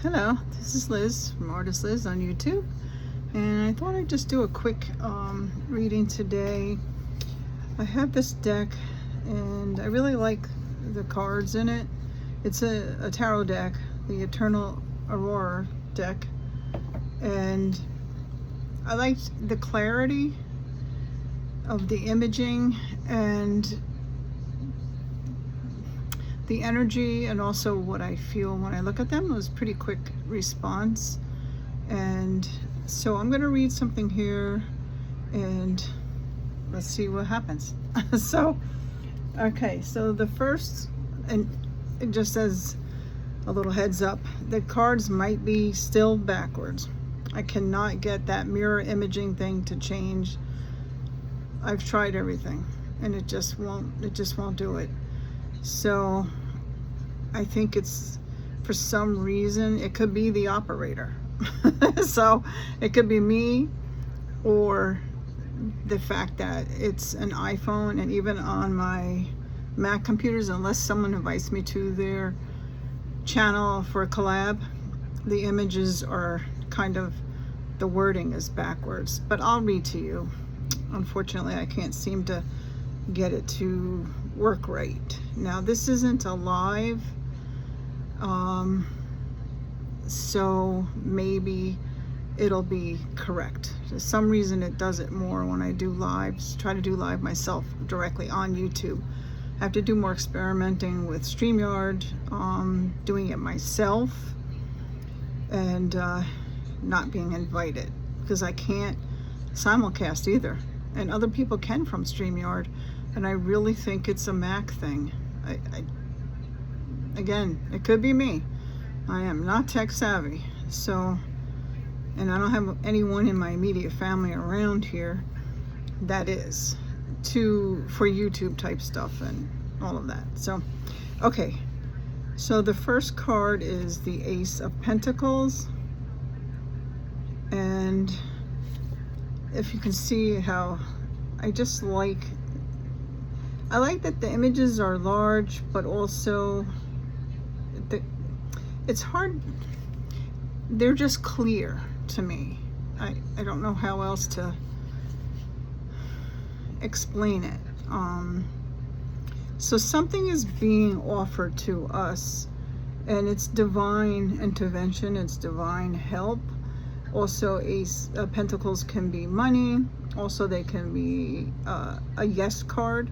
Hello, this is Liz from Artist Liz on YouTube, and I thought I'd just do a quick reading today. I have this deck, and I really like the cards in it. It's a tarot deck, the Eternal Aurora deck, and I liked the clarity of the imaging and the energy, and also what I feel when I look at them. It was pretty quick response. And so I'm going to read something here and let's see what happens. Okay, so the first, and it just says a little heads up, the cards might be still backwards. I cannot get that mirror imaging thing to change. I've tried everything and it just won't do it. So I think it's, for some reason, it could be the operator. So it could be me, or the fact that it's an iPhone, and even on my Mac computers, unless someone invites me to their channel for a collab, the images are kind of, the wording is backwards. But I'll read to you. Unfortunately, I can't seem to get it to work right. Now, this isn't a live, so maybe it'll be correct. For some reason it does it more when I do lives, try to do live myself directly on YouTube. I have to do more experimenting with StreamYard, doing it myself, and not being invited, because I can't simulcast either, and other people can from StreamYard. And I really think it's a Mac thing. Again, it could be me. I am not tech savvy. So, and I don't have anyone in my immediate family around here that is, for YouTube type stuff and all of that. So, okay. So the first card is the Ace of Pentacles. And if you can see how I like that the images are large, but also it's hard, they're just clear to me. I don't know how else to explain it. So something is being offered to us, and it's divine intervention, it's divine help. Also, Ace of Pentacles can be money. Also, they can be a yes card.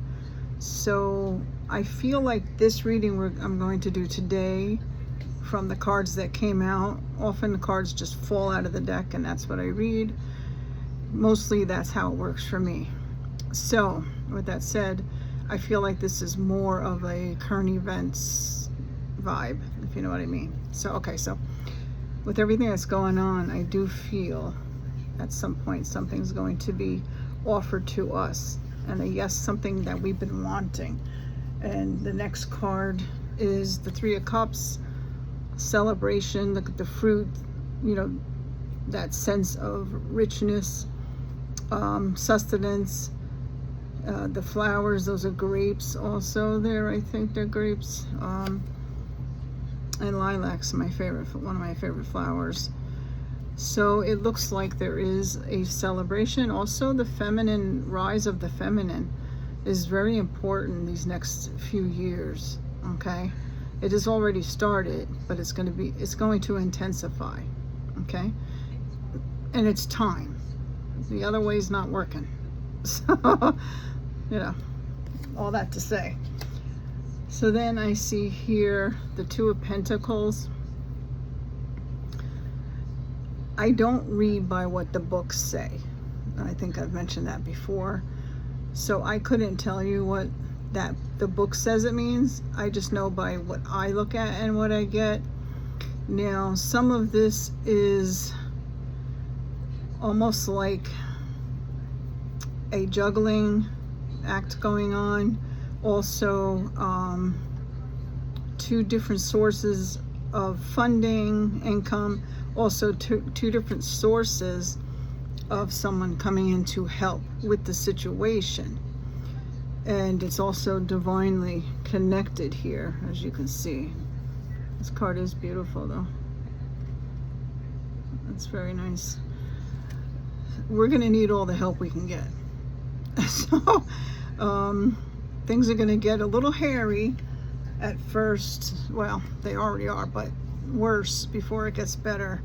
So I feel like this reading I'm going to do today, from the cards that came out, often the cards just fall out of the deck and that's what I read. Mostly that's how it works for me. So with that said, I feel like this is more of a current events vibe, if you know what I mean. So okay, so with everything that's going on, I do feel at some point something's going to be offered to us, and a yes, something that we've been wanting. And the next card is the Three of Cups, celebration, look at the fruit, you know, that sense of richness, sustenance, the flowers, those are grapes also there, I think they're grapes, and lilacs, my favorite, one of my favorite flowers. So it looks like there is a celebration. Also, the feminine, rise of the feminine is very important these next few years. Okay, it has already started, but it's going to intensify. Okay, and it's time. The other way is not working. So, you know, all that to say. So then I see here the Two of Pentacles. I don't read by what the books say. I think I've mentioned that before. So I couldn't tell you what the book says it means. I just know by what I look at and what I get. Now, some of this is almost like a juggling act going on. Also, two different sources of funding, income. Also, two different sources of someone coming in to help with the situation. And it's also divinely connected here, as you can see. This card is beautiful though. That's very nice. We're going to need all the help we can get. So, things are going to get a little hairy at first. Well, they already are, but worse before it gets better.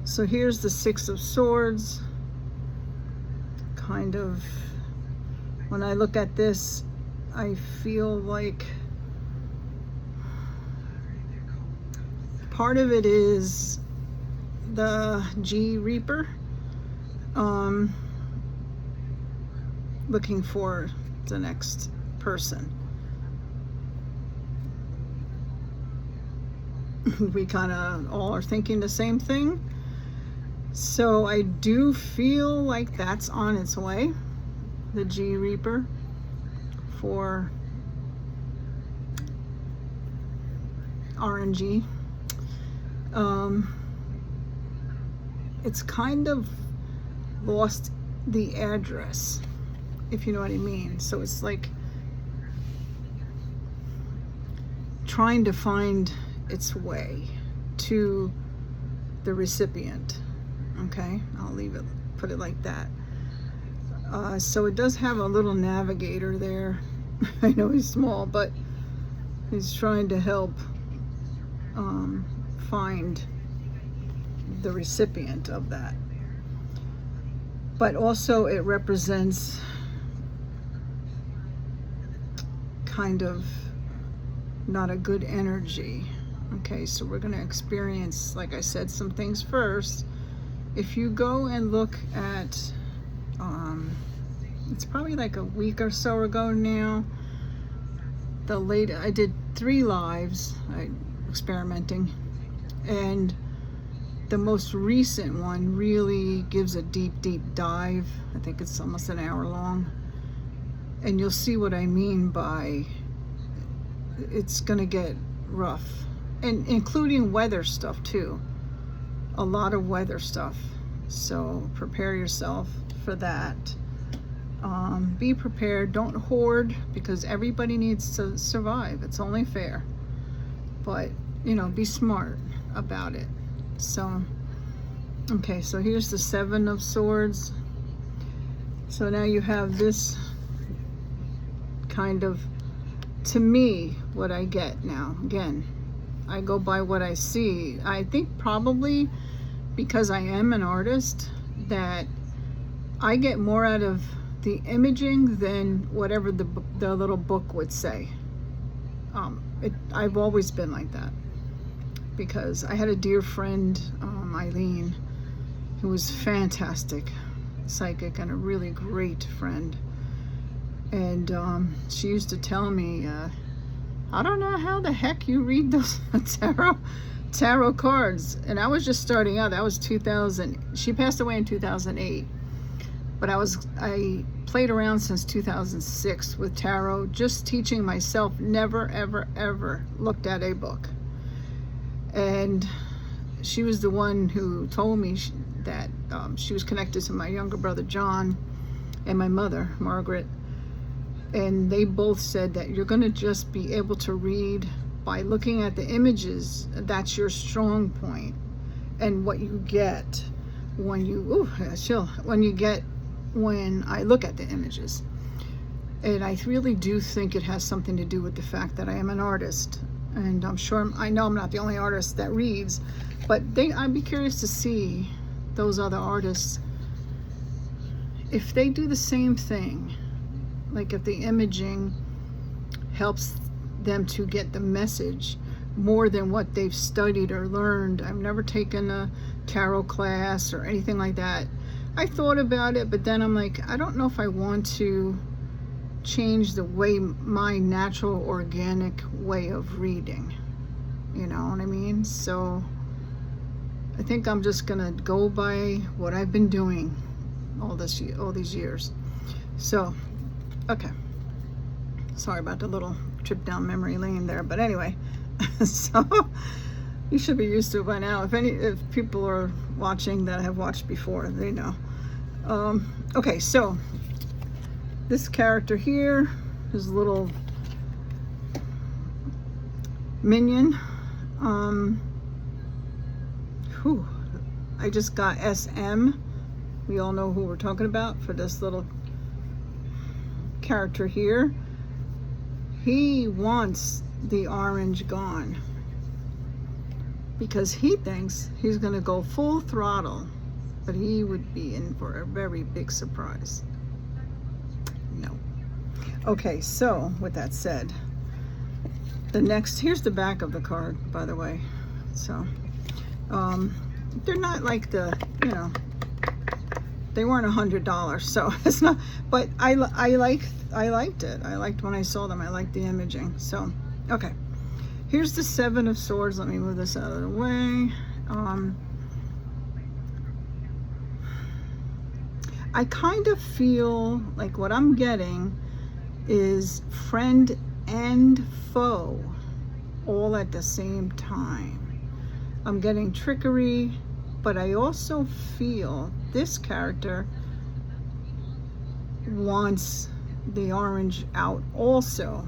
So here's the Six of Swords. Kind of, when I look at this, I feel like part of it is the G Reaper, looking for the next person. We kind of all are thinking the same thing. So I do feel like that's on its way, the G Reaper, for RNG. It's kind of lost the address, if you know what I mean. So it's like trying to find its way to the recipient. Okay, I'll leave it, put it like that. So it does have a little navigator there. I know he's small, but he's trying to help find the recipient of that. But also it represents kind of not a good energy. Okay, so we're going to experience, like I said, some things first. If you go and look at, it's probably like a week or so ago now, I did 3 lives, experimenting, and the most recent one really gives a deep dive. I think it's almost an hour long, and you'll see what I mean by it's gonna get rough, and including weather stuff too. A lot of weather stuff, so prepare yourself for that. Be prepared, don't hoard, because everybody needs to survive. It's only fair, but you know, be smart about it. So okay, so here's the Seven of Swords. So now you have this kind of, to me, what I get now. Again, I go by what I see. I think probably because I am an artist that I get more out of the imaging than whatever the little book would say. I've always been like that, because I had a dear friend, Eileen, who was fantastic psychic and a really great friend, and she used to tell me, I don't know how the heck you read those tarot cards. And I was just starting out. That was 2000. She passed away in 2008, but I played around since 2006 with tarot, just teaching myself. Never ever looked at a book. And she was the one who told me that she was connected to my younger brother John and my mother Margaret, and they both said that you're going to just be able to read by looking at the images. That's your strong point, and what you get when you when I look at the images. And I really do think it has something to do with the fact that I am an artist, and I know I'm not the only artist that reads, but I'd be curious to see those other artists if they do the same thing. Like if the imaging helps them to get the message more than what they've studied or learned. I've never taken a tarot class or anything like that. I thought about it, but then I'm like, I don't know if I want to change the way, my natural organic way of reading. You know what I mean? So I think I'm just gonna go by what I've been doing all these years. So okay, sorry about the little trip down memory lane there, but anyway, so you should be used to it by now. If people are watching that have watched before, they know. Okay, so this character here, his little minion, I just got SM. We all know who we're talking about for this little character here. He wants the orange gone because he thinks he's going to go full throttle, but he would be in for a very big surprise. No. Okay, so with that said, here's the back of the card, by the way. So they're not like the, they weren't $100, so it's not, but I liked it. I liked when I saw them. I liked the imaging. So okay, here's the Seven of Swords. Let me move this out of the way. I kind of feel like what I'm getting is friend and foe all at the same time. I'm getting trickery, but I also feel this character wants the orange out also.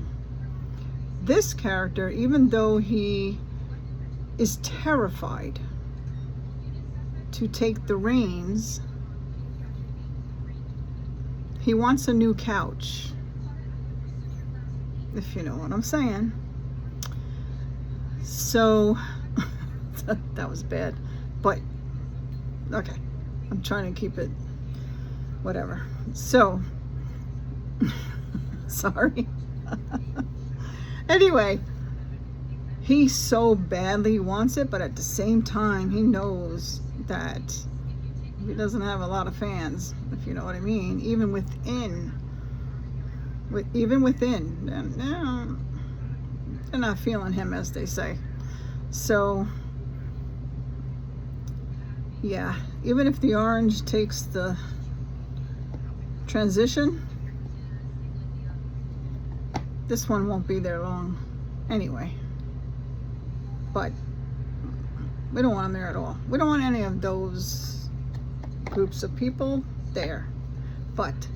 This character, even though he is terrified to take the reins, he wants a new couch, if you know what I'm saying. So that was bad, but okay, I'm trying to keep it whatever. So sorry. Anyway, he so badly wants it, but at the same time he knows that he doesn't have a lot of fans, if you know what I mean. Even within, they're not feeling him, as they say. So yeah, even if the orange takes the transition, this one won't be there long anyway. But we don't want him there at all. We don't want any of those groups of people there. But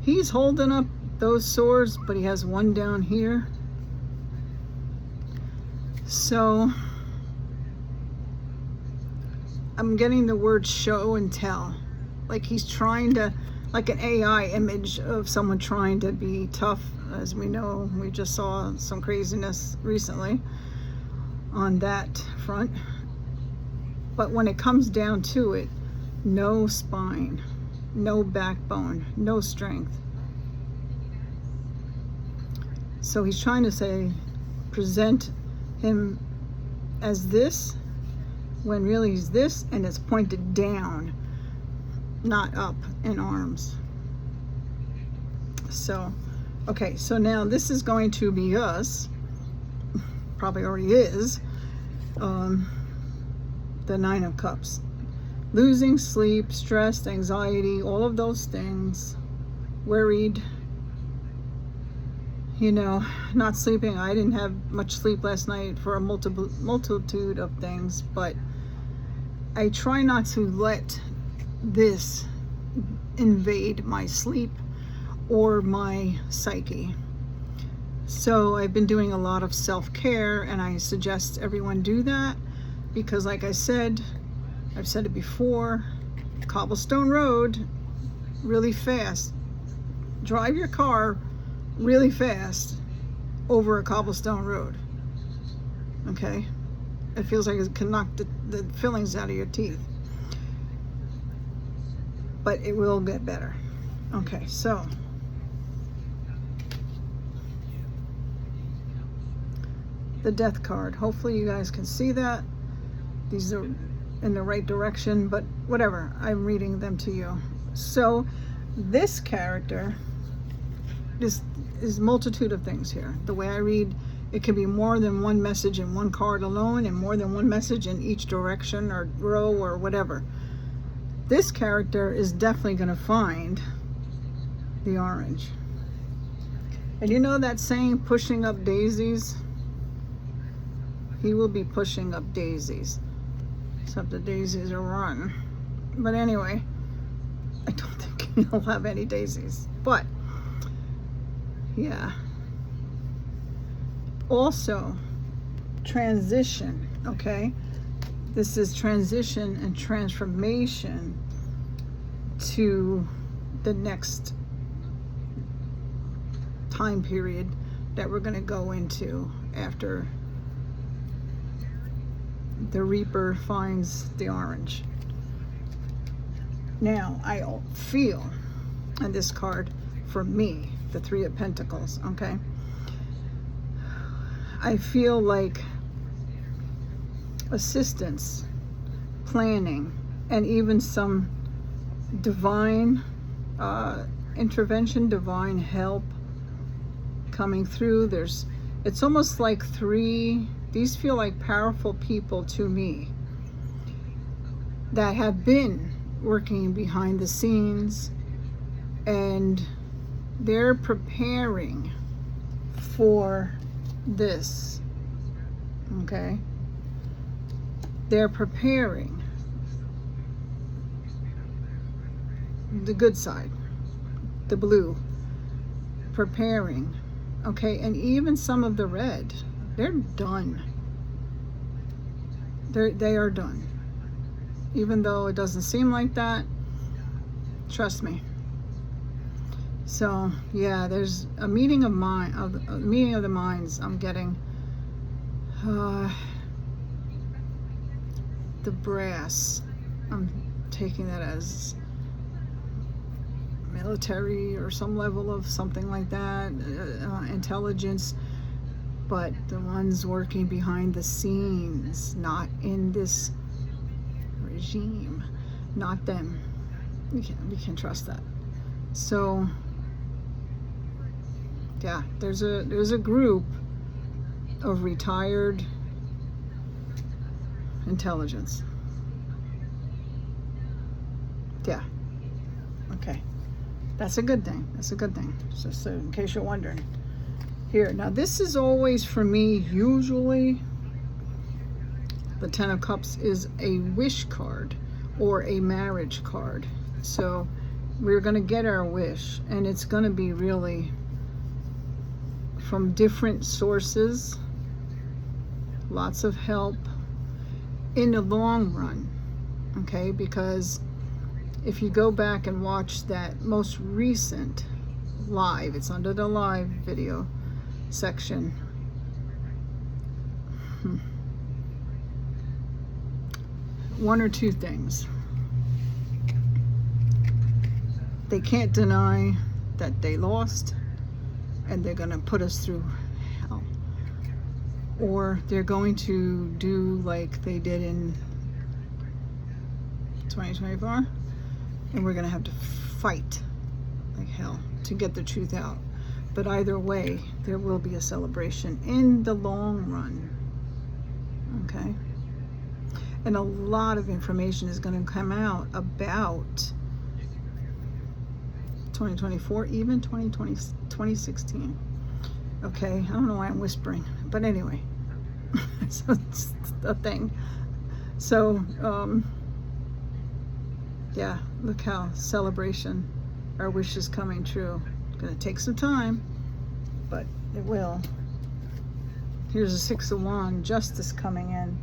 he's holding up those swords, but he has one down here. So I'm getting the word show and tell. Like he's trying to, like an AI image of someone trying to be tough. As we know, we just saw some craziness recently on that front. But when it comes down to it, no spine, no backbone, no strength. So he's trying to say, present him as this, when really he's this, and it's pointed down, not up in arms. So, okay, so now this is going to be us, probably already is, the Nine of Cups. Losing sleep, stressed, anxiety, all of those things, worried, not sleeping. I didn't have much sleep last night for a multitude of things, but I try not to let this invade my sleep or my psyche. So I've been doing a lot of self-care, and I suggest everyone do that because, like I said, I've said it before, cobblestone road, really fast. Drive your car really fast over a cobblestone road. Okay? It feels like it can knock the fillings out of your teeth. But it will get better. Okay, so the Death card. Hopefully you guys can see that. These are in the right direction, but whatever, I'm reading them to you. So this character is a multitude of things here. The way I read, it can be more than one message in one card alone and more than one message in each direction or row or whatever. This character is definitely going to find the orange. And you know that saying, pushing up daisies? He will be pushing up daisies. Except the daisies are rotten. But anyway, I don't think he'll have any daisies. But, yeah. Also, transition, okay? This is transition and transformation to the next time period that we're going to go into after the Reaper finds the orange. Now, I feel, and this card for me, the Three of Pentacles, okay? I feel like assistance, planning, and even some divine intervention, divine help coming through. It's almost like these feel like powerful people to me that have been working behind the scenes, and they're preparing for this, okay? They're preparing the good side, the blue, preparing, okay? And even some of the red, they're done. They are done. Even though it doesn't seem like that, trust me. So yeah, there's a meeting of the minds I'm getting. The brass, I'm taking that as military or some level of something like that, intelligence, but the ones working behind the scenes, not in this regime, not them. We can trust that. So yeah, there's a group of retired intelligence. Yeah. Okay. That's a good thing. That's a good thing. Just in case you're wondering. Here, now this is always for me, usually the Ten of Cups is a wish card or a marriage card. So we're going to get our wish, and it's going to be really from different sources, lots of help in the long run, okay? Because if you go back and watch that most recent live, it's under the live video section. One or two things. They can't deny that they lost, and they're going to put us through hell. Or they're going to do like they did in 2024, and we're going to have to fight like hell to get the truth out. But either way, there will be a celebration in the long run, okay? And a lot of information is going to come out about 2024, even 2020, 2016. Okay, I don't know why I'm whispering, but anyway, so it's a thing. So, yeah, look how celebration, our wish is coming true. It's gonna take some time, but it will. Here's a Six of Wands, justice coming in.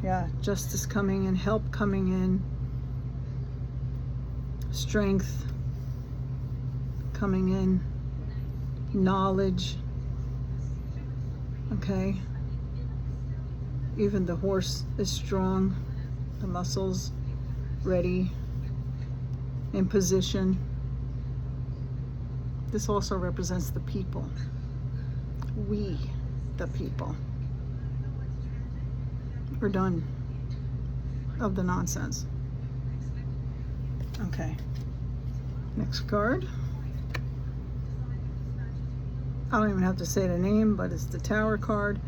Yeah, justice coming in, help coming in, strength coming in, knowledge, okay? Even the horse is strong, the muscles ready, in position. This also represents the people. We, the people. We're done of the nonsense. Okay. Next card. I don't even have to say the name, but it's the Tower card.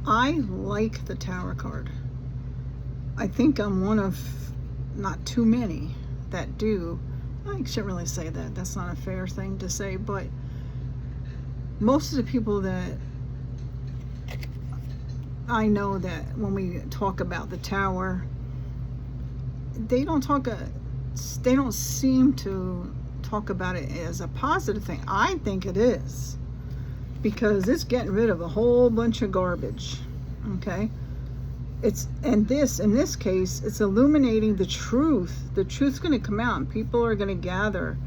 I like the Tower card. I think I'm one of not too many that do. I shouldn't really say that. That's not a fair thing to say, but most of the people that I know that when we talk about the Tower, they don't seem to talk about it as a positive thing. I think it is, because it's getting rid of a whole bunch of garbage, okay? in this case, it's illuminating the truth. The truth's going to come out, and people are going to gather,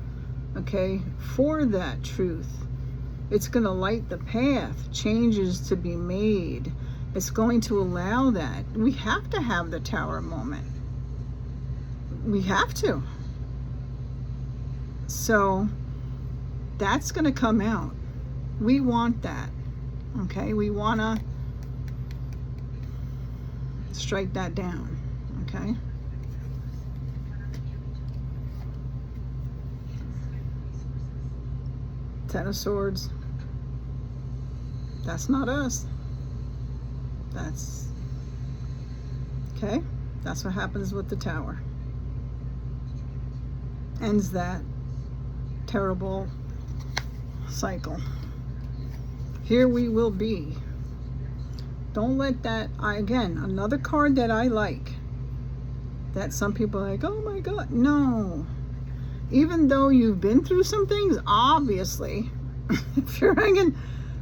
okay, for that truth. It's going to light the path, changes to be made. It's going to allow that. We have to have the tower moment. We have to. So that's going to come out. We want that. Okay, we want to strike that down. Okay. Ten of Swords. That's not us. That's okay. That's what happens with the Tower. Ends that terrible cycle. Here we will be. Don't let that, again, another card that I like, that some people are like, oh my God, no. Even though you've been through some things, obviously, if you're hanging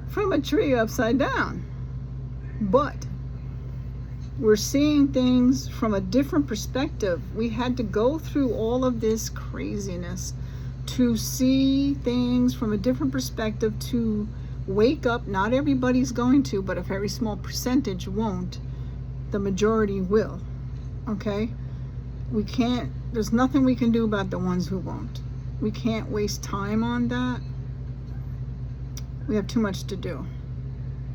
from a tree upside down, but we're seeing things from a different perspective. We had to go through all of this craziness to see things from a different perspective, to wake up. Not everybody's going to, but a very small percentage won't. The majority will. Okay? We can't, there's nothing we can do about the ones who won't. We can't waste time on that. We have too much to do.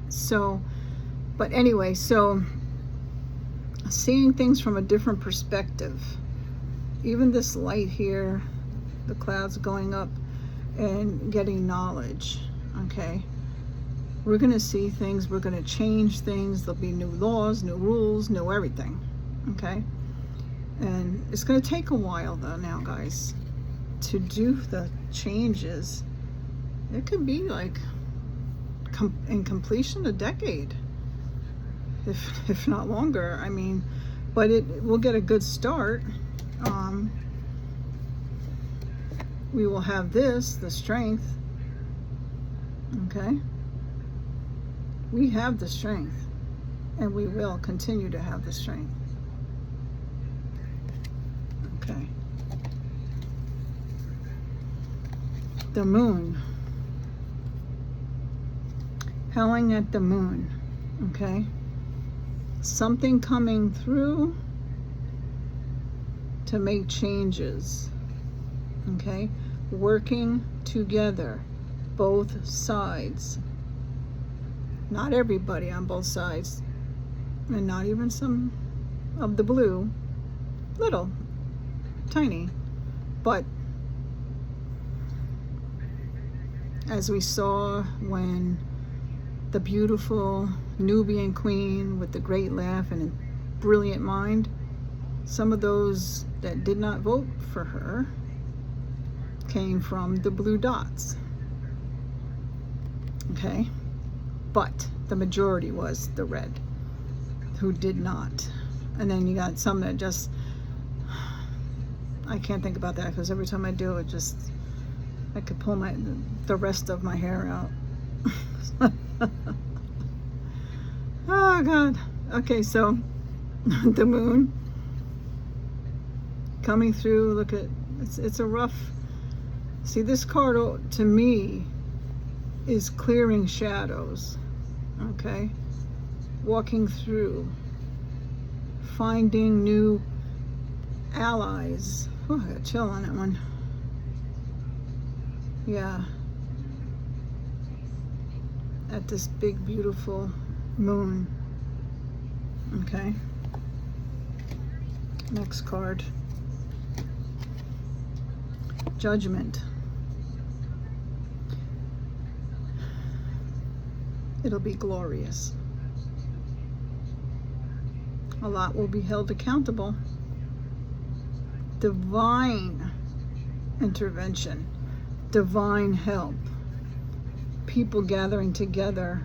So, but anyway, so seeing things from a different perspective. Even this light here, the clouds going up and getting knowledge. Okay? We're going to see things, we're going to change things, there'll be new laws, new rules, new everything. Okay? And it's going to take a while though now, guys, to do the changes. It could be like in completion a decade, if not longer. I mean, but we'll get a good start. We will have this, the strength. Okay? We have the strength, and we will continue to have the strength. Okay. The moon. Howling at the moon. Okay? Something coming through to make changes. Okay? Working together. Both sides. Not everybody on both sides. And not even some of the blue. Little. Tiny. But as we saw when the beautiful Nubian queen with the great laugh and a brilliant mind, some of those that did not vote for her came from the blue dots. Okay? But the majority was the red, who did not. And then you got some that just, I can't think about that because every time I do it, just, I could pull the rest of my hair out. Oh God. Okay, so the moon coming through. Look at, it's a rough, see, this card to me is clearing shadows. Okay, walking through, finding new allies. Oh, I got a chill on that one. Yeah, at this big beautiful moon. Okay, next card. Judgment. It'll be glorious. A lot will be held accountable. Divine intervention, divine help, people gathering together,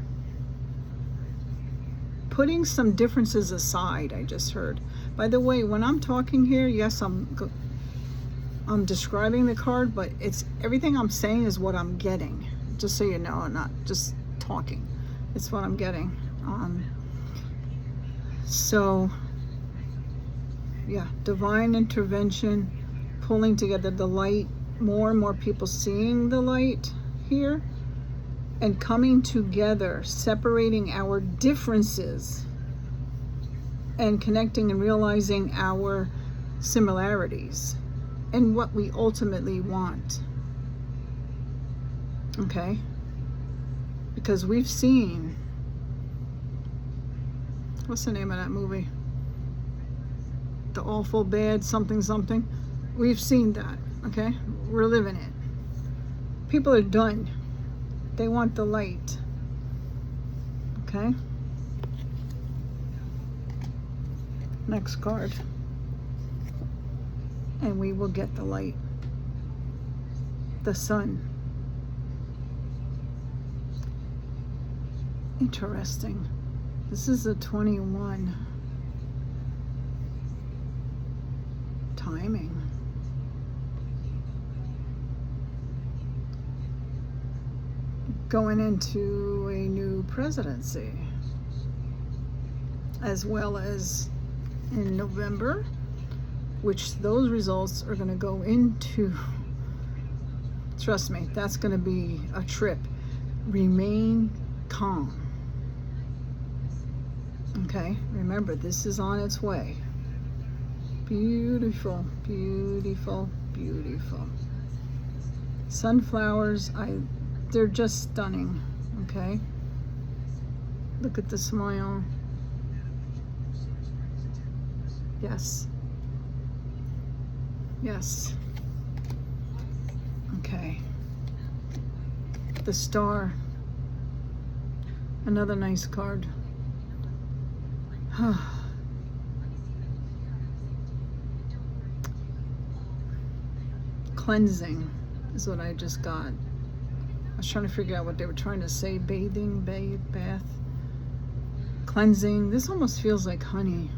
putting some differences aside. I just heard. By the way, when I'm talking here, yes, I'm describing the card, but it's everything I'm saying is what I'm getting. Just so you know, I'm not just talking. It's what I'm getting. So yeah, divine intervention, pulling together the light, more and more people seeing the light here, and coming together, separating our differences and connecting and realizing our similarities and what we ultimately want. Okay? Because we've seen, what's the name of that movie? The Awful Bad something something. We've seen that, okay? We're living it. People are done. They want the light, okay? Next card. And we will get the light. The sun. Interesting. This is a 21. Timing. Going into a new presidency, as well as in November, which those results are going to go into, trust me, that's going to be a trip. Remain calm. Okay, remember, this is on its way. Beautiful, beautiful, beautiful. Sunflowers, they're just stunning, okay? Look at the smile. Yes. Yes. Okay. The star. Another nice card. Cleansing is what I just got. I was trying to figure out what they were trying to say. Bathing, bath, cleansing. This almost feels like honey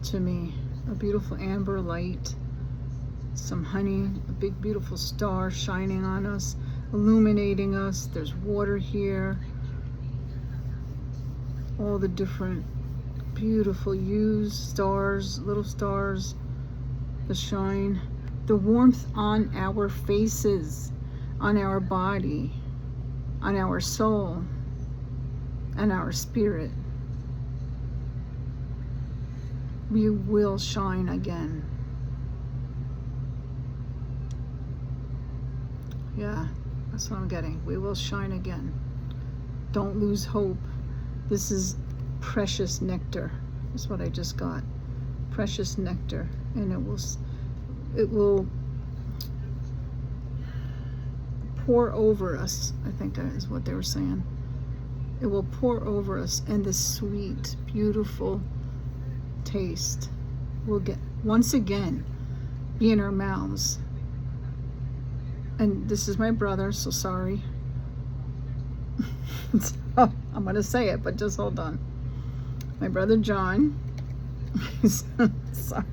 to me. A beautiful amber light, some honey, a big beautiful star shining on us, illuminating us. There's water here. All the different beautiful hues, stars, little stars, the shine, the warmth on our faces, on our body, on our soul, and our spirit. We will shine again. Yeah, that's what I'm getting. We will shine again. Don't lose hope. This is precious nectar. That's what I just got. Precious nectar. And it will pour over us, I think is what they were saying. It will pour over us, and the sweet, beautiful taste will get, once again, be in our mouths. And this is my brother, so sorry. I'm going to say it, but just hold on. My brother John, sorry.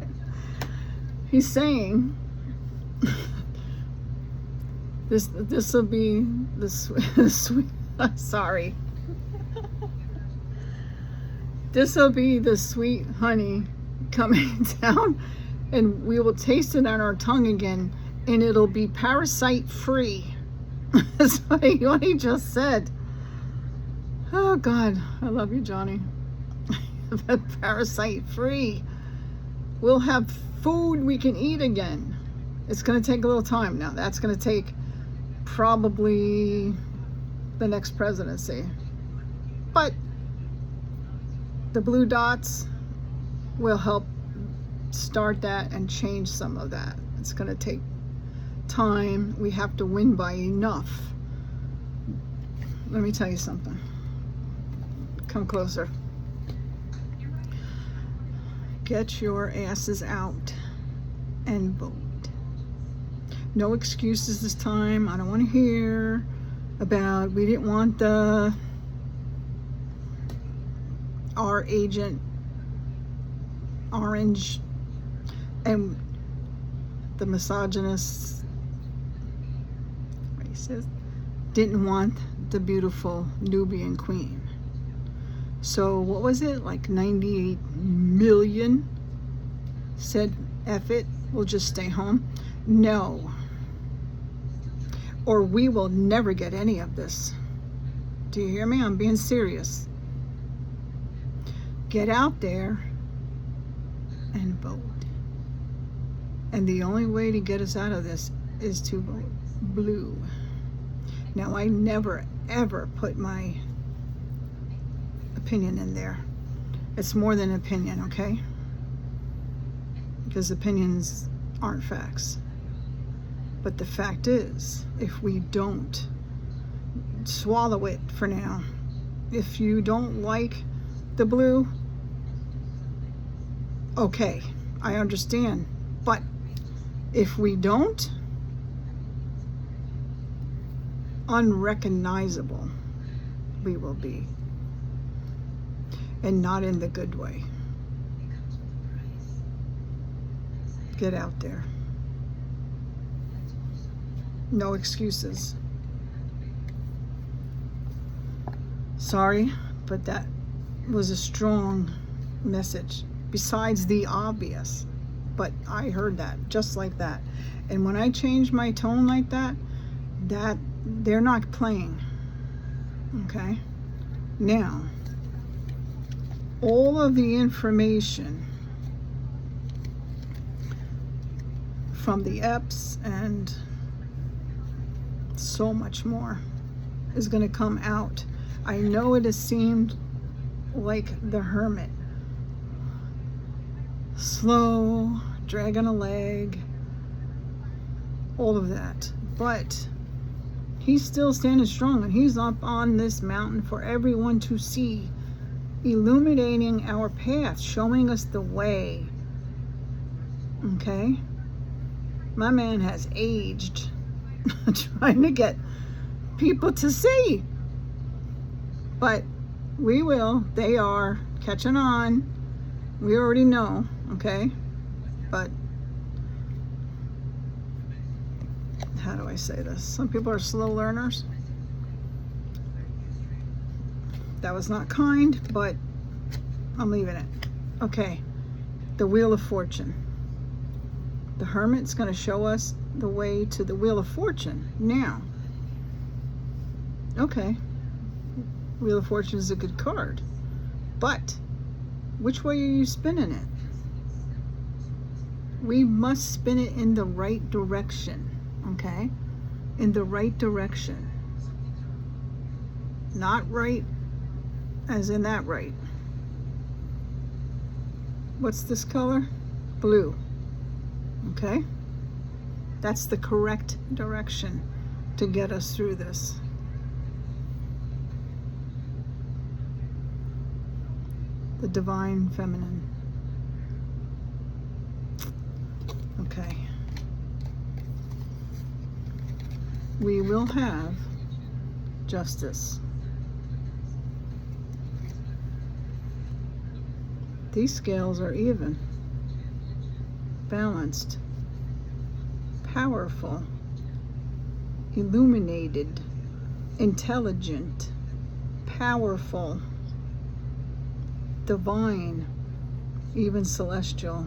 He's saying this will be the sweet, sorry. This will be the sweet honey coming down, and we will taste it on our tongue again, and it'll be parasite free. That's what he just said. Oh God, I love you, Johnny. Parasite free. We'll have food we can eat again. It's going to take a little time now. That's going to take probably the next presidency. But the blue dots will help start that and change some of that. It's going to take time. We have to win by enough. Let me tell you something. Come closer. Get your asses out and vote. No excuses this time. I don't want to hear about we didn't want our agent orange and the misogynist racist didn't want the beautiful Nubian queen. So what was it, like 98 million said, F it, we'll just stay home? No. Or we will never get any of this. Do you hear me? I'm being serious. Get out there and vote. And the only way to get us out of this is to vote blue. Now, I never, ever put my opinion in there. It's more than opinion, okay? Because opinions aren't facts. But the fact is, if we don't swallow it for now, if you don't like the blue, okay, I understand. But if we don't, unrecognizable we will be, and not in the good way. Get out there. No excuses. Sorry, but that was a strong message, besides the obvious. But I heard that just like that. And when I change my tone like that, they're not playing. Okay? Now, all of the information from the EPs and so much more is going to come out. I know it has seemed like the hermit, slow, dragging a leg, all of that, but he's still standing strong, and he's up on this mountain for everyone to see, illuminating our path, showing us the way. Okay? My man has aged trying to get people to see. But we will. They are catching on. We already know, okay? But how do I say this? Some people are slow learners. That was not kind, but I'm leaving it. Okay, the Wheel of Fortune. The Hermit's going to show us the way to the Wheel of Fortune. Now, okay, Wheel of Fortune is a good card, but which way are you spinning it? We must spin it in the right direction, okay? In the right direction. Not right as in that right. What's this color? Blue. Okay? That's the correct direction to get us through this. The divine feminine. Okay. We will have justice. These scales are even, balanced, powerful, illuminated, intelligent, powerful, divine, even celestial.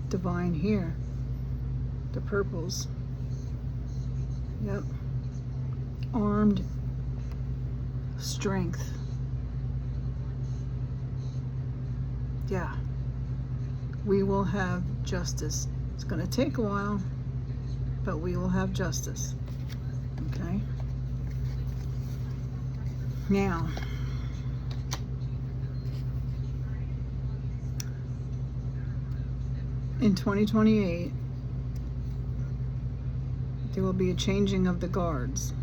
Divine here. The purples. Yep. Armed strength. Yeah. We will have justice. It's going to take a while, but we will have justice. Okay? Now, in 2028, there will be a changing of the guards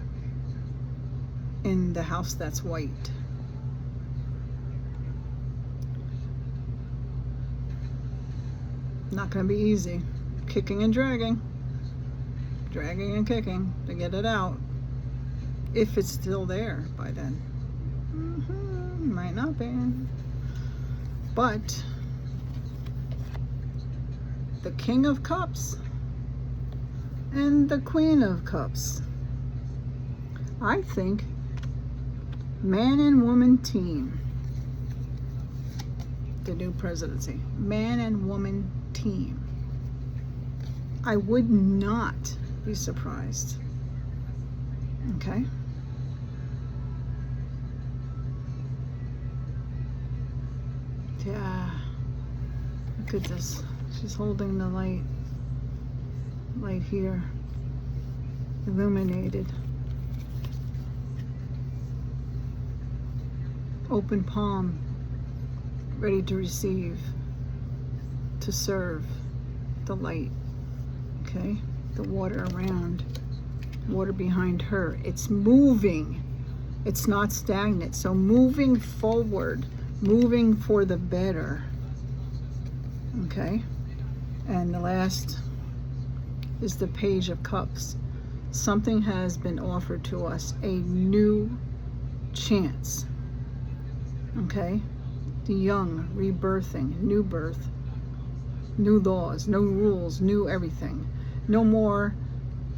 in the house that's white. Not going to be easy. Kicking and dragging. Dragging and kicking to get it out. If it's still there by then. Might not be. But the King of Cups and the Queen of Cups, I think Man and woman team. The new presidency. Man and woman team. I would not be surprised. Okay? Yeah. Look at this. She's holding the light. Light here. Illuminated. Open palm. Ready to receive. To serve the light. Okay? The water around. Water behind her. It's moving. It's not stagnant. So moving forward. Moving for the better. Okay? And the last is the Page of Cups. Something has been offered to us. A new chance. Okay? The young, rebirthing, new birth. New laws, no rules, new everything. No more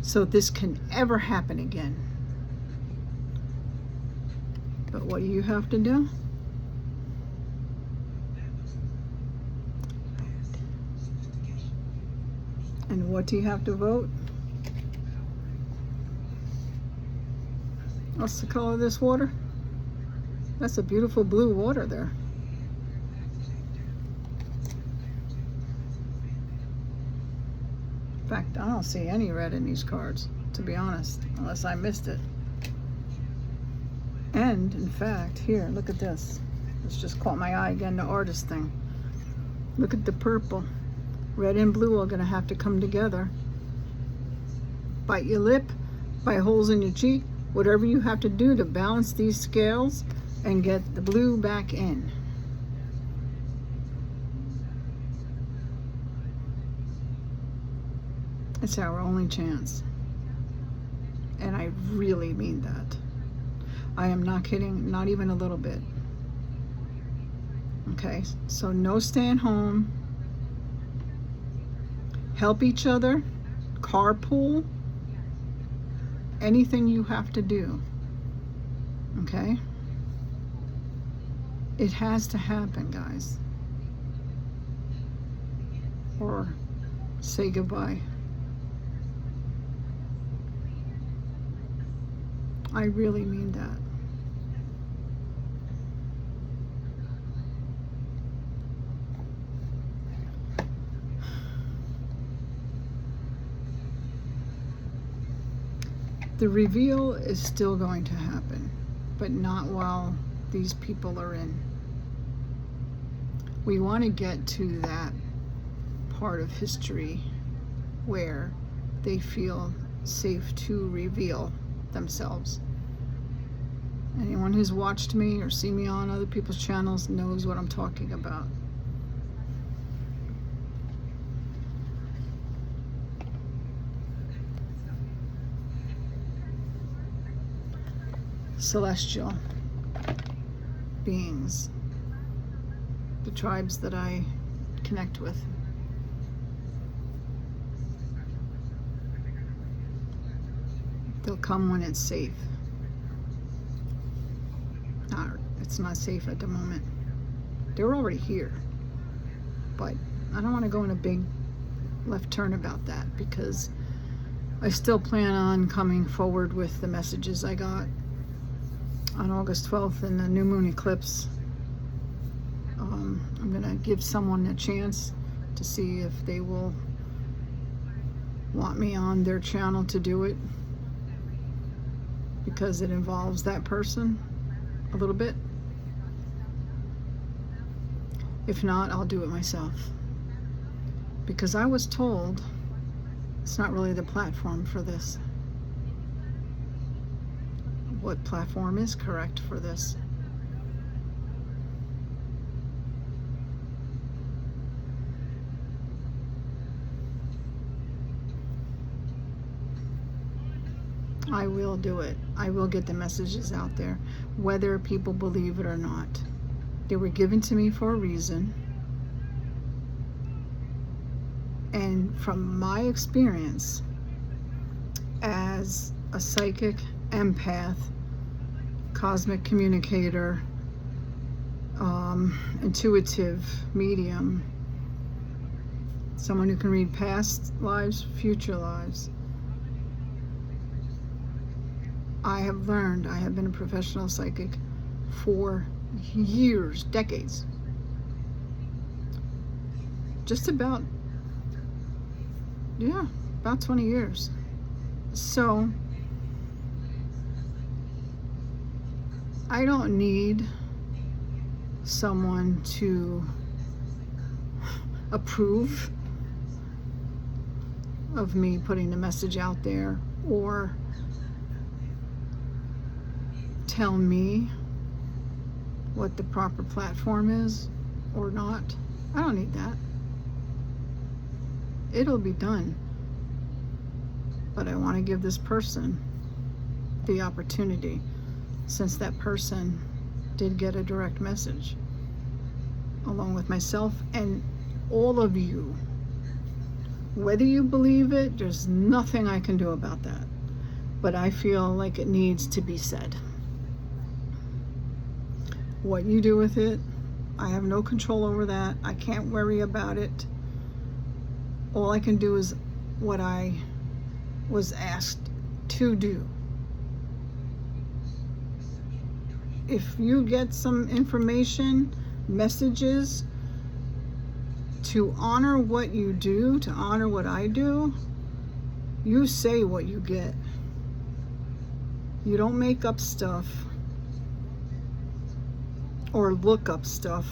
so this can ever happen again. But what do you have to do? And what do you have to vote? What's the color of this water? That's a beautiful blue water there. In fact, I don't see any red in these cards, to be honest, unless I missed it. And, in fact, here, look at this. This just caught my eye again, the artist thing. Look at the purple. Red and blue are going to have to come together. Bite your lip, bite holes in your cheek, whatever you have to do to balance these scales and get the blue back in. It's our only chance. And I really mean that. I am not kidding, not even a little bit. Okay, so no staying home. Help each other. Carpool. Anything you have to do. Okay? It has to happen, guys. Or say goodbye. I really mean that. The reveal is still going to happen, but not while these people are in. We want to get to that part of history where they feel safe to reveal themselves. Anyone who's watched me or seen me on other people's channels knows what I'm talking about. Celestial beings, the tribes that I connect with. They'll come when it's safe. It's not safe at the moment. They're already here. But I don't want to go in a big left turn about that because I still plan on coming forward with the messages I got on August 12th in the new moon eclipse. I'm going to give someone a chance to see if they will want me on their channel to do it, because it involves that person a little bit. If not, I'll do it myself, because I was told it's not really the platform for this. What platform is correct for this? I will do it. I will get the messages out there, whether people believe it or not. They were given to me for a reason. And from my experience as a psychic empath cosmic communicator, intuitive medium, someone who can read past lives, future lives. I have learned, I have been a professional psychic for years, decades. Just about 20 years. So I don't need someone to approve of me putting the message out there or tell me what the proper platform is or not. I don't need that. It'll be done. But I want to give this person the opportunity, since that person did get a direct message, along with myself and all of you. Whether you believe it, there's nothing I can do about that. But I feel like it needs to be said. What you do with it, I have no control over that. I can't worry about it. All I can do is what I was asked to do. If you get some information, messages, to honor what you do, to honor what I do, you say what you get. You don't make up stuff or look up stuff.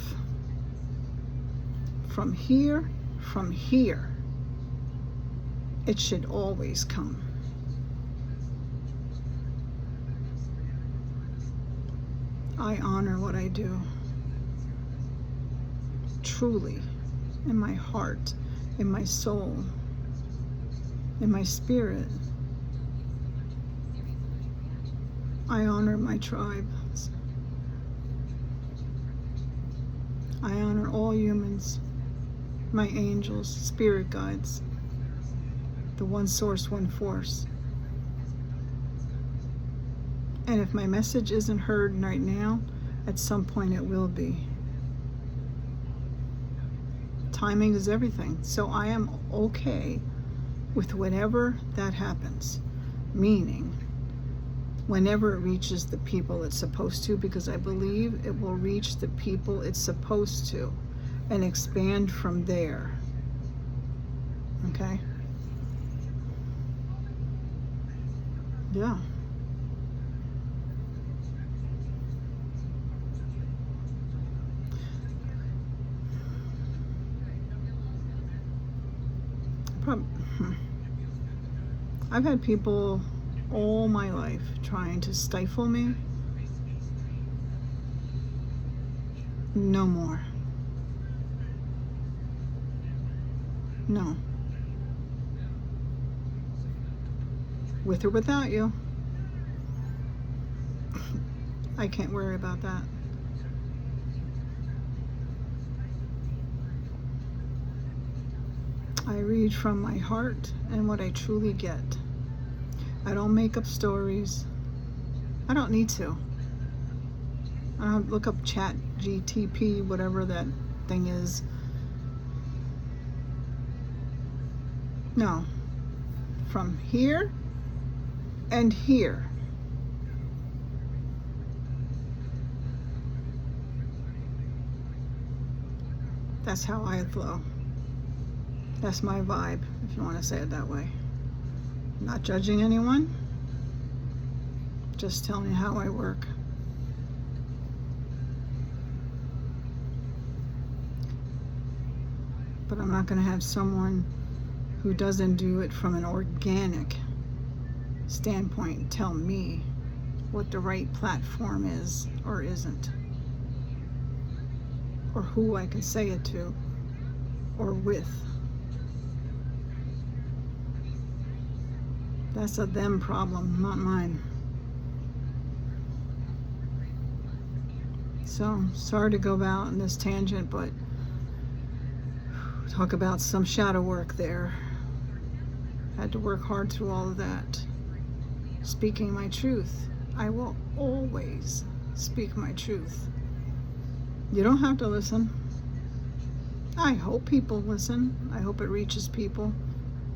From here, it should always come. I honor what I do. Truly, in my heart, in my soul, in my spirit. I honor my tribes. I honor all humans, my angels, spirit guides, the one source, one force. And if my message isn't heard right now, at some point it will be. Timing is everything. So I am okay with whenever that happens. Meaning, whenever it reaches the people it's supposed to, because I believe it will reach the people it's supposed to and expand from there. Okay? Yeah. I've had people all my life trying to stifle me. No more. No. With or without you. I can't worry about that. I read from my heart and what I truly get. I don't make up stories. I don't need to. I don't look up chat GTP, whatever that thing is. No. From here and here. That's how I flow. That's my vibe, if you want to say it that way. I'm not judging anyone, just telling you how I work. But I'm not going to have someone who doesn't do it from an organic standpoint tell me what the right platform is or isn't, or who I can say it to or with. That's a them problem, not mine. So, sorry to go out on this tangent, but talk about some shadow work there. Had to work hard through all of that. Speaking my truth. I will always speak my truth. You don't have to listen. I hope people listen. I hope it reaches people.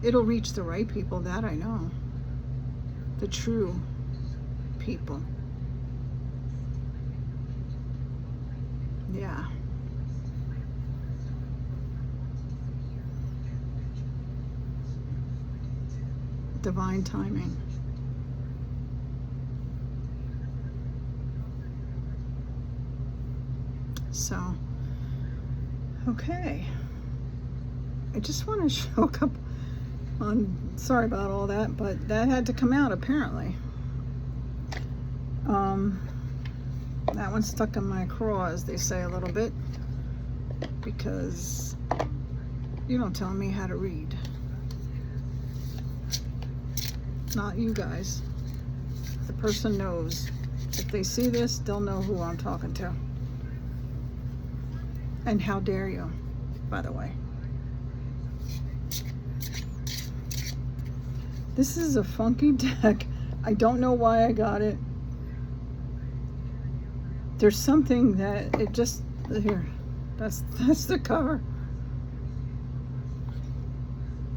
It'll reach the right people, that I know. The true people. Yeah. Divine timing. So, okay. I just want to show a couple sorry about all that, but that had to come out apparently. That one stuck in my craw, as they say, a little bit, because you don't tell me how to read. Not you guys. The person knows. If they see this, they'll know who I'm talking to. And how dare you, by the way. This is a funky deck. I don't know why I got it. There's something that it just, here, that's the cover.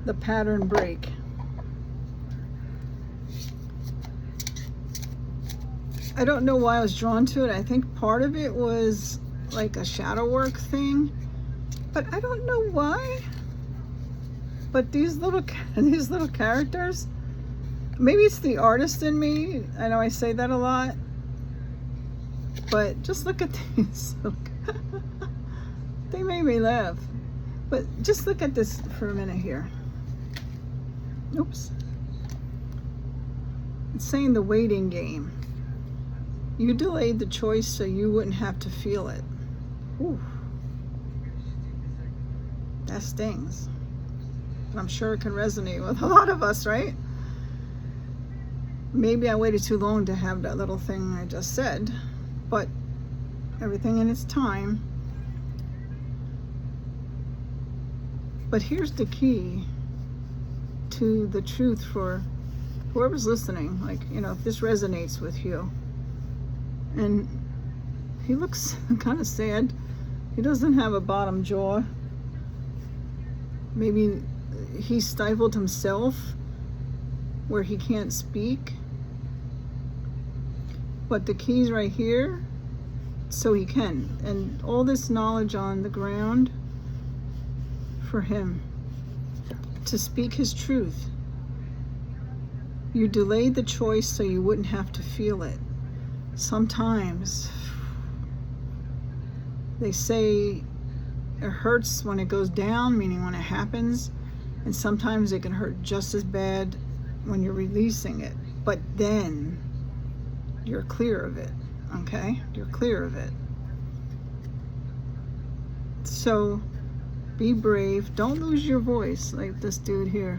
The pattern break. I don't know why I was drawn to it. I think part of it was like a shadow work thing, but I don't know why. But these little characters, maybe it's the artist in me. I know I say that a lot, but just look at these. They made me laugh. But just look at this for a minute here. Oops. It's saying the waiting game. You delayed the choice so you wouldn't have to feel it. Ooh. That stings. But I'm sure it can resonate with a lot of us, right? Maybe I waited too long to have that little thing I just said, but everything in its time. But here's the key to the truth for whoever's listening. Like, you know, if this resonates with you. And he looks kind of sad. He doesn't have a bottom jaw. Maybe he stifled himself where he can't speak. But the key's right here, so he can. And all this knowledge on the ground for him to speak his truth. You delayed the choice so you wouldn't have to feel it. Sometimes they say it hurts when it goes down, meaning when it happens, and sometimes it can hurt just as bad when you're releasing it, but then you're clear of it, okay? You're clear of it. So be brave. Don't lose your voice like this dude here.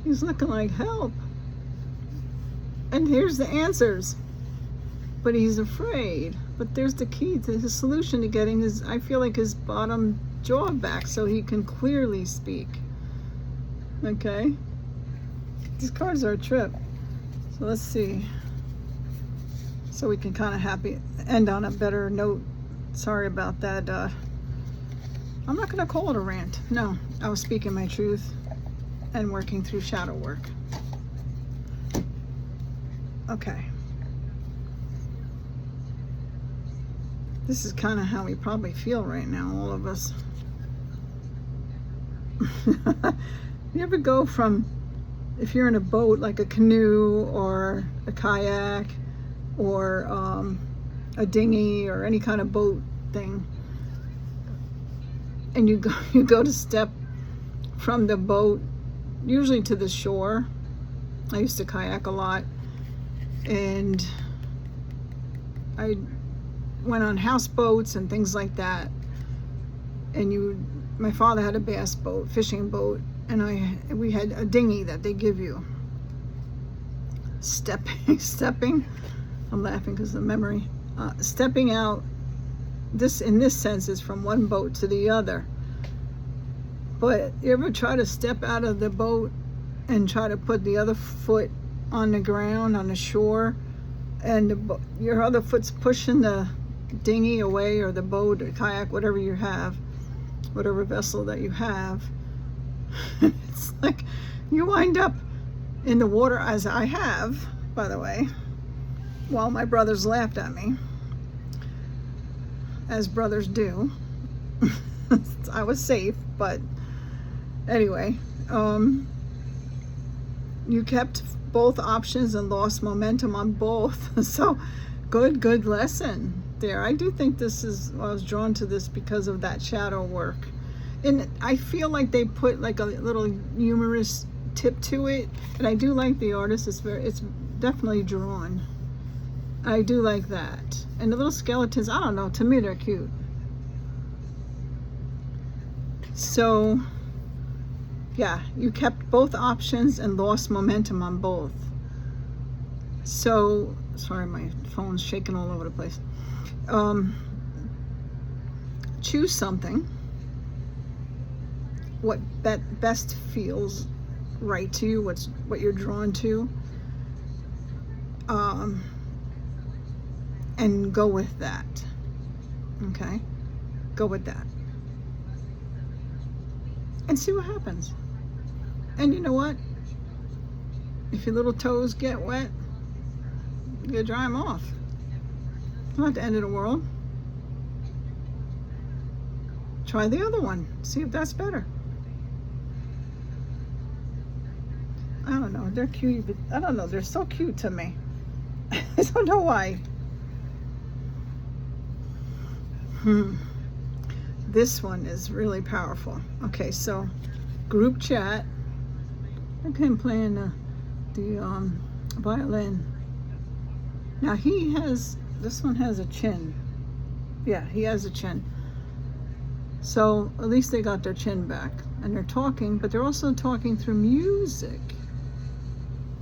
He's looking like help. And here's the answers. But he's afraid. But there's the key to his solution to getting his, I feel like, his bottom jaw back so he can clearly speak. Okay? These cards are a trip. So let's see. So we can kind of end on a better note. Sorry about that. I'm not going to call it a rant. No, I was speaking my truth and working through shadow work. Okay. This is kind of how we probably feel right now, all of us. You ever go from, if you're in a boat, like a canoe or a kayak or a dinghy or any kind of boat thing, and you go to step from the boat, usually to the shore. I used to kayak a lot, and I went on houseboats and things like that. And my father had a bass boat, fishing boat, and we had a dinghy that they give you. Stepping. I'm laughing because of the memory. Stepping out. This, in this sense, is from one boat to the other. But you ever try to step out of the boat and try to put the other foot on the ground, on the shore, and your other foot's pushing the dinghy away, or the boat or kayak, whatever you have, whatever vessel that you have. It's like you wind up in the water, as I have, by the way, while my brothers laughed at me, as brothers do. I was safe, but anyway, you kept both options and lost momentum on both. So good lesson there. I do think I was drawn to this because of that shadow work. And I feel like they put like a little humorous tip to it. And I do like the artist. It's definitely drawn. I do like that. And the little skeletons, I don't know, to me they're cute. So yeah, you kept both options and lost momentum on both. So, sorry, my phone's shaking all over the place. Choose something, what best feels right to you, what you're drawn to, and go with that. Okay, go with that, and see what happens. And you know what? If your little toes get wet, you dry them off. It's not the end of the world. Try the other one. See if that's better. I don't know. They're cute, but I don't know. They're so cute to me. I don't know why. This one is really powerful. Okay, so group chat. Okay, I'm playing the violin. Now this one has a chin. Yeah, he has a chin. So at least they got their chin back. And they're talking, but they're also talking through music.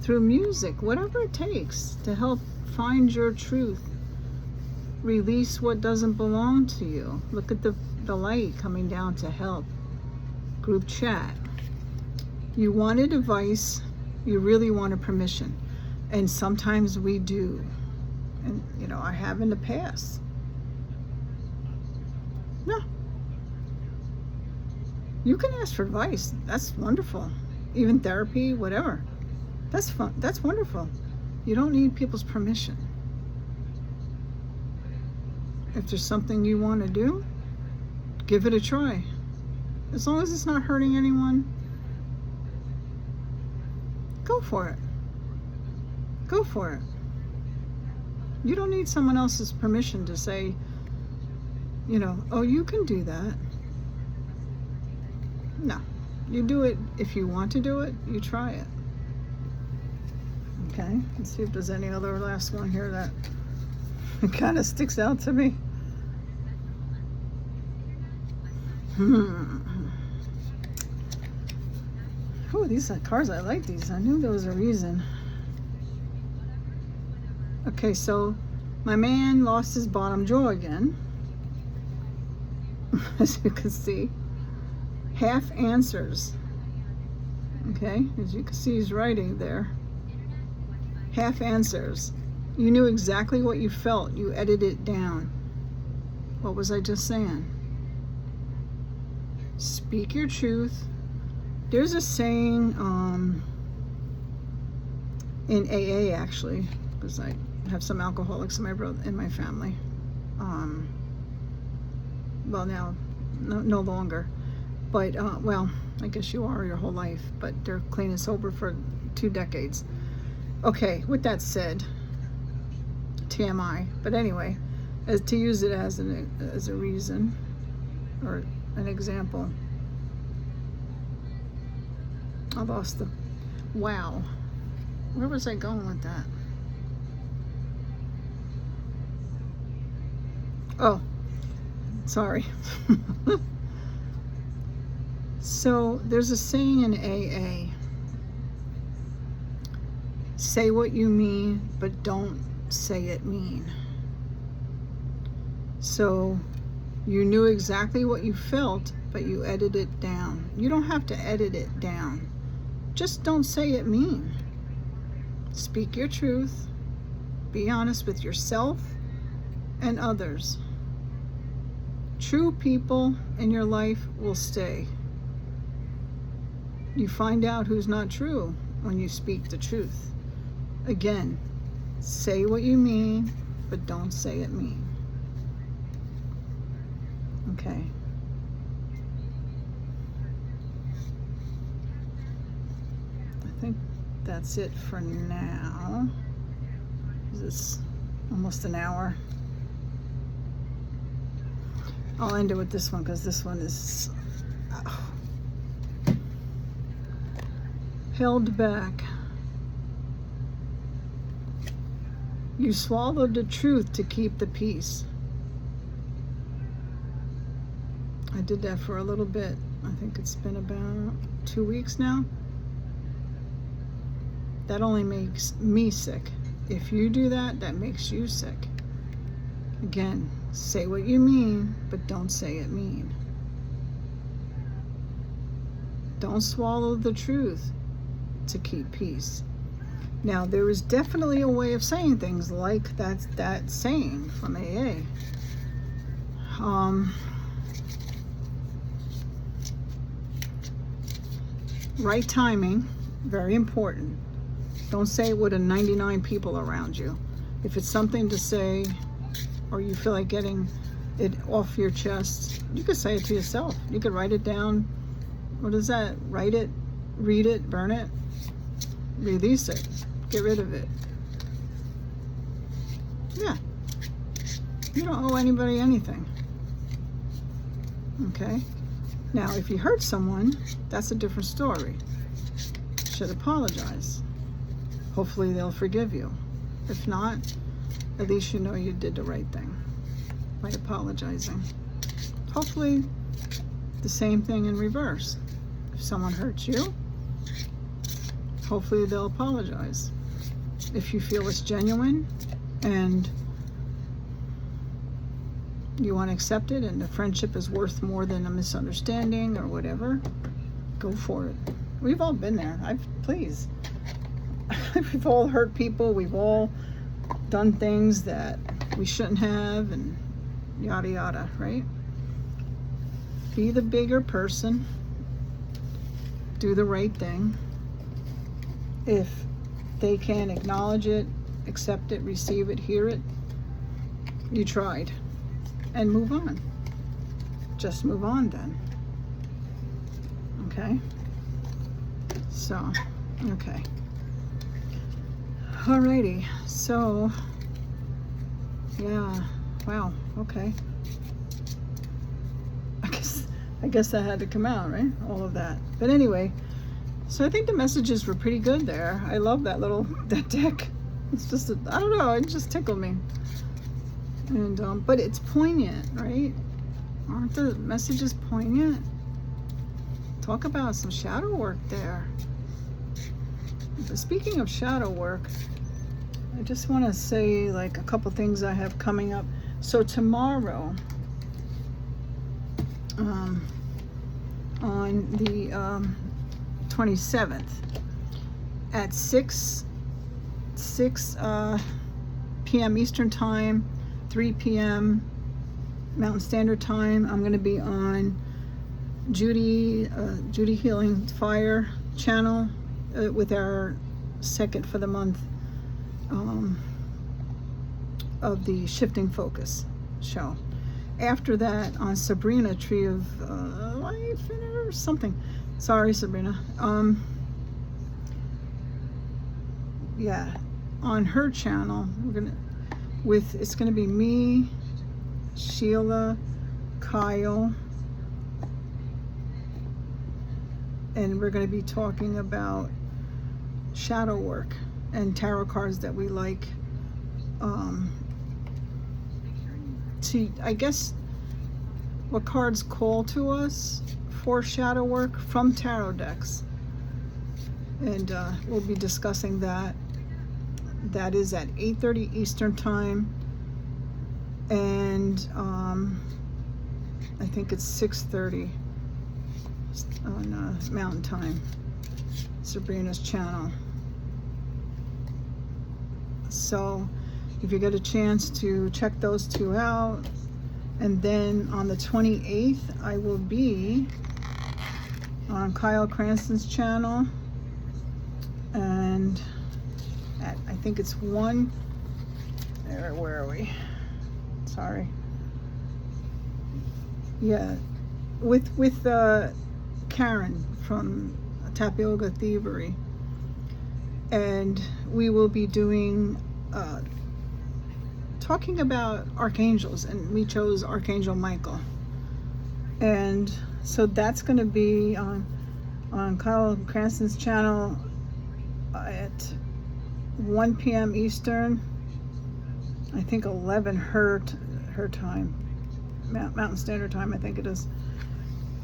Through music, whatever it takes to help find your truth. Release what doesn't belong to you. Look at the light coming down to help. Group chat. You wanted advice, you really wanted permission. And sometimes we do. And, you know, I have in the past. No. You can ask for advice. That's wonderful. Even therapy, whatever. That's fun. That's wonderful. You don't need people's permission. If there's something you want to do, give it a try. As long as it's not hurting anyone, go for it. Go for it. You don't need someone else's permission to say, you know, oh, you can do that. No. You do it if you want to do it, you try it. Okay, let's see if there's any other last one here that kind of sticks out to me. Oh, these are cars, I like these. I knew there was a reason. Okay, so my man lost his bottom jaw again. As you can see. Half answers. Okay, as you can see, he's writing there. Half answers. You knew exactly what you felt. You edited it down. What was I just saying? Speak your truth. There's a saying in AA, actually, because I have some alcoholics in my family. Well, now no longer, but well, I guess you are your whole life, but they're clean and sober for 2 decades. Okay, with that said, TMI. But anyway, to use it as a reason or an example. I lost the. Wow, where was I going with that? Oh, sorry. So there's a saying in AA. Say what you mean, but don't say it mean. So you knew exactly what you felt, but you edited it down. You don't have to edit it down. just don't say it mean. Speak your truth. Be honest with yourself and others. True people in your life will stay. You find out who's not true when you speak the truth. Again, say what you mean, but don't say it mean. Okay. I think that's it for now. It's almost an hour. I'll end it with this one because this one is held back. You swallowed the truth to keep the peace. I did that for a little bit. I think it's been about 2 weeks now. That only makes me sick. If you do that, that makes you sick. Again, say what you mean, but don't say it mean. Don't swallow the truth to keep peace. Now, there is definitely a way of saying things like that saying from AA. Right timing, very important. Don't say it with 99 people around you. If it's something to say, or you feel like getting it off your chest, you could say it to yourself. You could write it down. What is that? Write it, read it, burn it, release it, get rid of it. Yeah. You don't owe anybody anything. Okay? Now, if you hurt someone, that's a different story. You should apologize. Hopefully they'll forgive you. If not, at least you know you did the right thing by apologizing. Hopefully the same thing in reverse. If someone hurts you, hopefully they'll apologize. If you feel it's genuine and you want to accept it and the friendship is worth more than a misunderstanding or whatever, go for it. We've all been there. Please. We've all hurt people. We've all done things that we shouldn't have, and yada yada, right? Be the bigger person. Do the right thing. If they can't acknowledge it, accept it, receive it, hear it, you tried. And move on. Just move on then. Okay? So, okay. Alrighty, so, yeah, wow, okay. I guess that had to come out, right? All of that. But anyway, so I think the messages were pretty good there. I love that deck. It's just, I don't know, it just tickled me. And, but it's poignant, right? Aren't the messages poignant? Talk about some shadow work there. But speaking of shadow work, I just want to say like a couple things I have coming up. So tomorrow, on the 27th at 6 p.m. Eastern Time, 3 p.m. Mountain Standard Time, I'm going to be on Judy Healing Fire channel with our second for the month of the Shifting Focus show. After that, on Sabrina, Tree of Life or something. Sorry, Sabrina. Yeah, on her channel, it's gonna be me, Sheila, Kyle, and we're gonna be talking about shadow work and tarot cards that we like. I guess what cards call to us for shadow work from tarot decks, and we'll be discussing that. That is at 8:30 Eastern Time, and I think it's 6:30 on Mountain Time. Sabrina's channel. So if you get a chance to check those two out. And then on the 28th, I will be on Kyle Cranston's channel. And at, I think it's where are we? Sorry. Yeah, with Karen from Tapioca Thievery. And we will be doing talking about archangels, and we chose Archangel Michael. And so that's going to be on Kyle Cranston's channel at 1 p.m. Eastern. I think 11 her time, Mountain Standard Time, I think it is,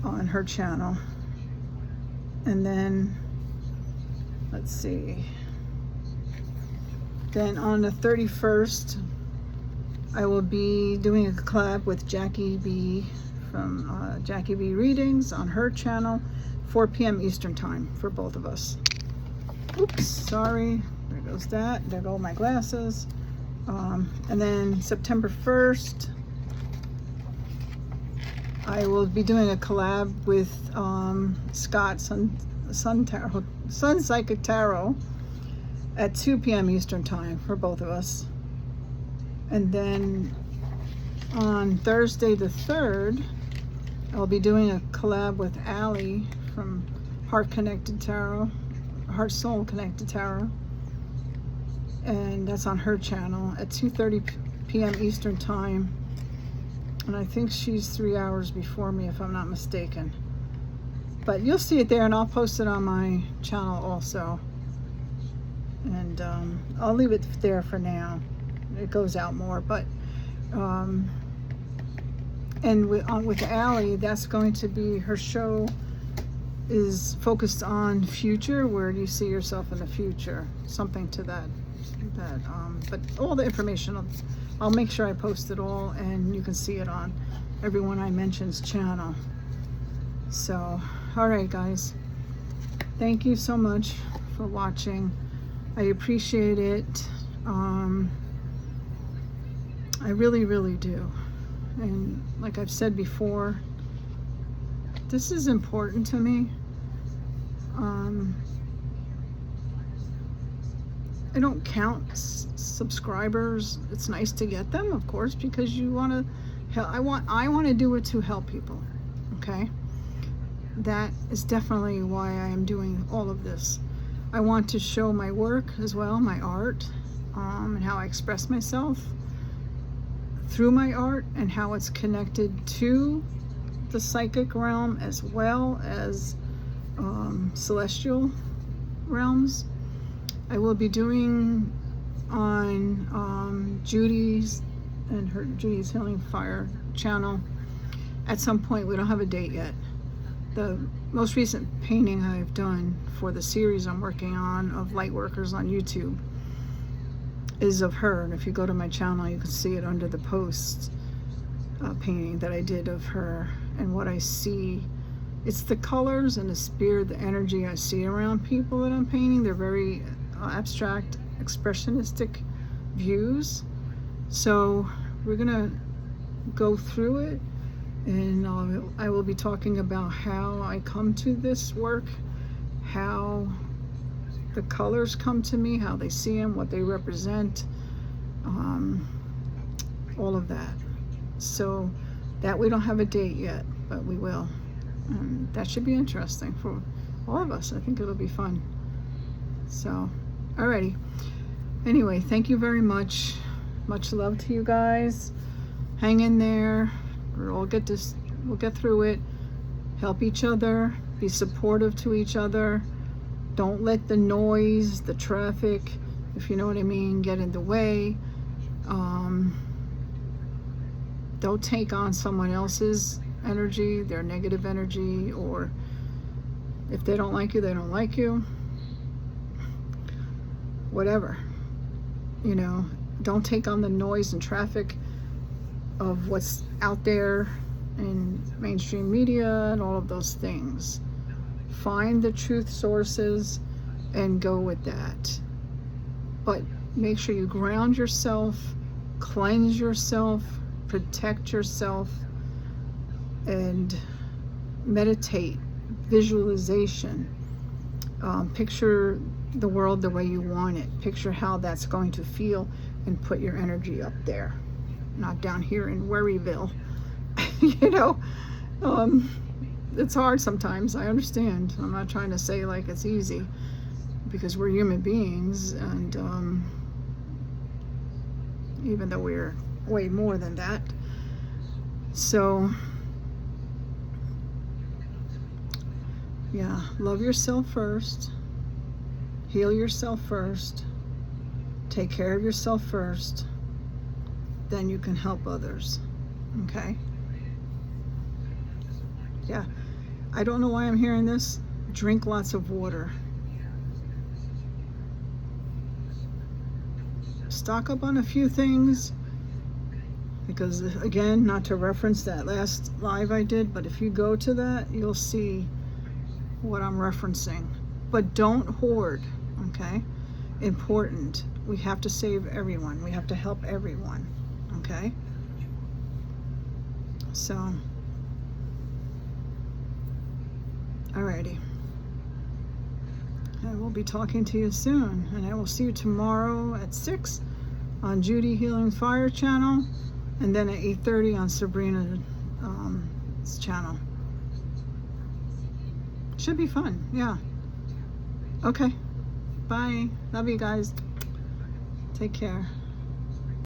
on her channel. And then let's see. Then on the 31st, I will be doing a collab with Jackie B from Jackie B Readings on her channel, 4 p.m. Eastern Time for both of us. Oops, sorry. There goes that. There go my glasses. And then September 1st, I will be doing a collab with Scott Sun Psychic Tarot at 2 p.m. Eastern Time for both of us. And then on Thursday the 3rd, I'll be doing a collab with Allie from Heart Soul Connected Tarot. And that's on her channel at 2:30 p.m. Eastern Time. And I think she's 3 hours before me, if I'm not mistaken. But you'll see it there, and I'll post it on my channel also. And I'll leave it there for now. It goes out more, but and with Allie, that's going to be, her show is focused on future. Where do you see yourself in the future? Something to that. But all the information, I'll make sure I post it all, and you can see it on everyone I mentioned's channel. So, all right, guys. Thank you so much for watching. I appreciate it. I really, really do. And like I've said before, this is important to me. I don't count subscribers. It's nice to get them, of course, because you want to help. I want to do it to help people. Okay, that is definitely why I am doing all of this. I want to show my work as well, my art, and how I express myself through my art, and how it's connected to the psychic realm as well as celestial realms. I will be doing on Judy's Healing Fire channel at some point. We don't have a date yet. The most recent painting I've done for the series I'm working on of Lightworkers on YouTube is of her, and if you go to my channel, you can see it under the post painting that I did of her. And what I see, it's the colors and the spirit, the energy I see around people that I'm painting. They're very abstract, expressionistic views. So we're gonna go through it, and I will be talking about how I come to this work, how the colors come to me, how they see them, what they represent, all of that. So that we don't have a date yet, but we will. And that should be interesting for all of us. I think it'll be fun. So, alrighty. Anyway, thank you very much. Much love to you guys. Hang in there. We'll get through it. Help each other. Be supportive to each other. Don't let the noise, the traffic, if you know what I mean, get in the way. Don't take on someone else's energy, their negative energy, or if they don't like you, they don't like you. Whatever. You know, don't take on the noise and traffic of what's out there in mainstream media and all of those things. Find the truth sources, and go with that. But make sure you ground yourself, cleanse yourself, protect yourself, and meditate, visualization. Picture the world the way you want it. Picture how that's going to feel and put your energy up there, not down here in Worryville. You know, it's hard sometimes. I understand. I'm not trying to say like it's easy, because we're human beings, and even though we're way more than that. So yeah, love yourself first, heal yourself first, take care of yourself first, then you can help others. Okay? Yeah, I don't know why I'm hearing this. Drink lots of water. Stock up on a few things, because again, not to reference that last live I did, but if you go to that, you'll see what I'm referencing. But don't hoard, okay? Important. We have to save everyone. We have to help everyone, okay? So, alrighty. I will be talking to you soon, and I will see you tomorrow at 6 on Judy Healing Fire channel, and then at 8:30 on Sabrina's channel. Should be fun, yeah. Okay, bye. Love you guys. Take care.